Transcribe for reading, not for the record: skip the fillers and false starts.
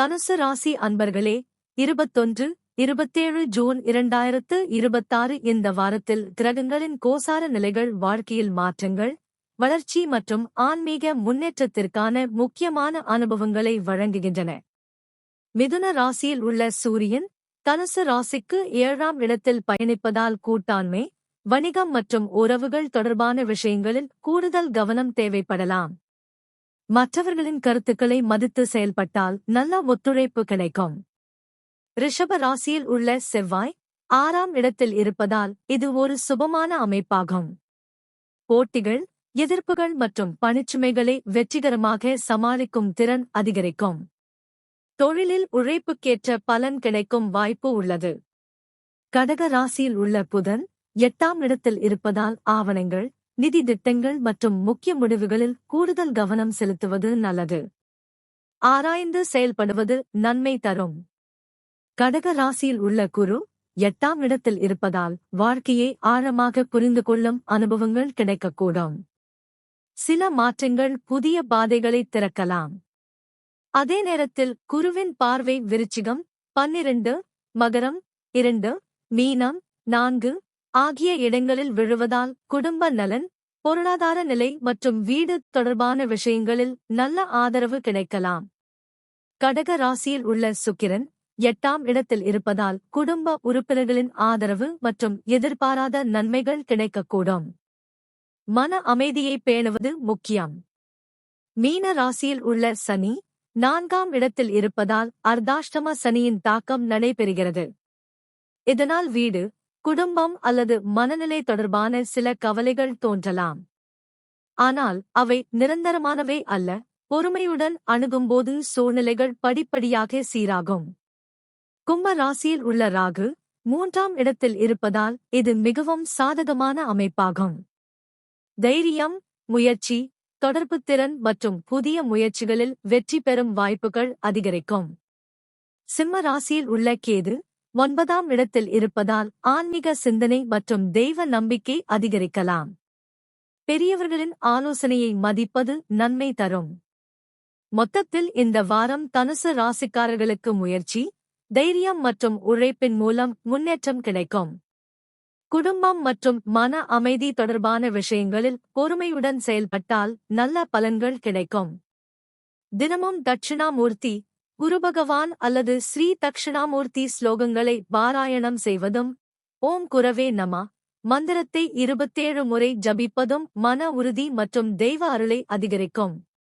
தனுசு ராசி அன்பர்களே 21, 27 ஜூன் 2026 இந்த வாரத்தில் கிரகங்களின் கோசார நிலைகள் வாழ்க்கையில் மாற்றங்கள், வளர்ச்சி மற்றும் ஆன்மீக முன்னேற்றத்திற்கான முக்கியமான அனுபவங்களை வழங்குகின்றன. மிதுன ராசியில் உள்ள சூரியன் தனுசு ராசிக்கு 7ஆம் இடத்தில் பயணிப்பதால் கூட்டாண்மை, வணிகம் மற்றும் உறவுகள் தொடர்பான விஷயங்களில் கூடுதல் கவனம் தேவைப்படலாம். மற்றவர்களின் கருத்துக்களை மதித்து செயல்பட்டால் நல்ல ஒத்துழைப்பு கிடைக்கும். ரிஷப ராசியில் உள்ள செவ்வாய் 6ஆம் இடத்தில் இருப்பதால் இது ஒரு சுபமான அமைப்பாகும். போட்டிகள், எதிர்ப்புகள் மற்றும் பணிச்சுமைகளை வெற்றிகரமாக சமாளிக்கும் திறன் அதிகரிக்கும். தொழிலில் உழைப்புக்கேற்ற பலன் கிடைக்கும் வாய்ப்பு உள்ளது. கடக ராசியில் உள்ள புதன் 8ஆம் இடத்தில் இருப்பதால் ஆவணங்கள், நிதி திட்டங்கள் மற்றும் முக்கிய முடிவுகளில் கூடுதல் கவனம் செலுத்துவது நல்லது. ஆராய்ந்து செயல்படுவது நன்மை தரும். கடக ராசியில் உள்ள குரு 8ஆம் இடத்தில் இருப்பதால் வாழ்க்கையை ஆழமாக புரிந்து கொள்ளும் அனுபவங்கள் கிடைக்கக்கூடும். சில மாற்றங்கள் புதிய பாதைகளை திறக்கலாம். அதே நேரத்தில் குருவின் பார்வை விருச்சிகம், 12, மகரம், 2, மீனம், 4 ஆகிய இடங்களில் விழுவதால் குடும்ப நலன், பொருளாதார நிலை மற்றும் வீடு தொடர்பான விஷயங்களில் நல்ல ஆதரவு கிடைக்கலாம். கடக ராசியில் உள்ள சுக்கிரன் 8ஆம் இடத்தில் இருப்பதால் குடும்ப உறுப்பினர்களின் ஆதரவு மற்றும் எதிர்பாராத நன்மைகள் கிடைக்கக்கூடும். மன அமைதியை பேணுவது முக்கியம். மீன ராசியில் உள்ள சனி 4ஆம் இடத்தில் இருப்பதால் அர்த்தாஷ்டம சனியின் தாக்கம் நடைபெறுகிறது. இதனால் வீடு, குடும்பம் அல்லது மனநிலை தொடர்பான சில கவலைகள் தோன்றலாம். ஆனால் அவை நிரந்தரமானவை அல்ல. பொறுமையுடன் அணுகும்போது சூழ்நிலைகள் படிப்படியாக சீராகும். கும்ப ராசியில் உள்ள ராகு 3ஆம் இடத்தில் இருப்பதால் இது மிகவும் சாதகமான அமைப்பாகும். தைரியம், முயற்சி, தொடர்புத்திறன் மற்றும் புதிய முயற்சிகளில் வெற்றி பெறும் வாய்ப்புகள் அதிகரிக்கும். சிம்ம ராசியில் உள்ள கேது 9ஆம் இடத்தில் இருப்பதால் ஆன்மீக சிந்தனை மற்றும் தெய்வ நம்பிக்கை அதிகரிக்கலாம். பெரியவர்களின் ஆலோசனையை மதிப்பது நன்மை தரும். மொத்தத்தில் இந்த வாரம் தனுசு ராசிக்காரர்களுக்கு முயற்சி, தைரியம் மற்றும் உழைப்பின் மூலம் முன்னேற்றம் கிடைக்கும். குடும்பம் மற்றும் மன அமைதி தொடர்பான விஷயங்களில் பொறுமையுடன் செயல்பட்டால் நல்ல பலன்கள் கிடைக்கும். தினமும் தட்சிணாமூர்த்தி, குருபகவான் அல்லது ஸ்ரீ தக்ஷணாமூர்த்தி ஸ்லோகங்களை பாராயணம் செய்வதும், ஓம் குரவே நம மந்திரத்தை 27 முறை ஜபிப்பதும் மன உறுதி மற்றும் தெய்வ அருளை அதிகரிக்கும்.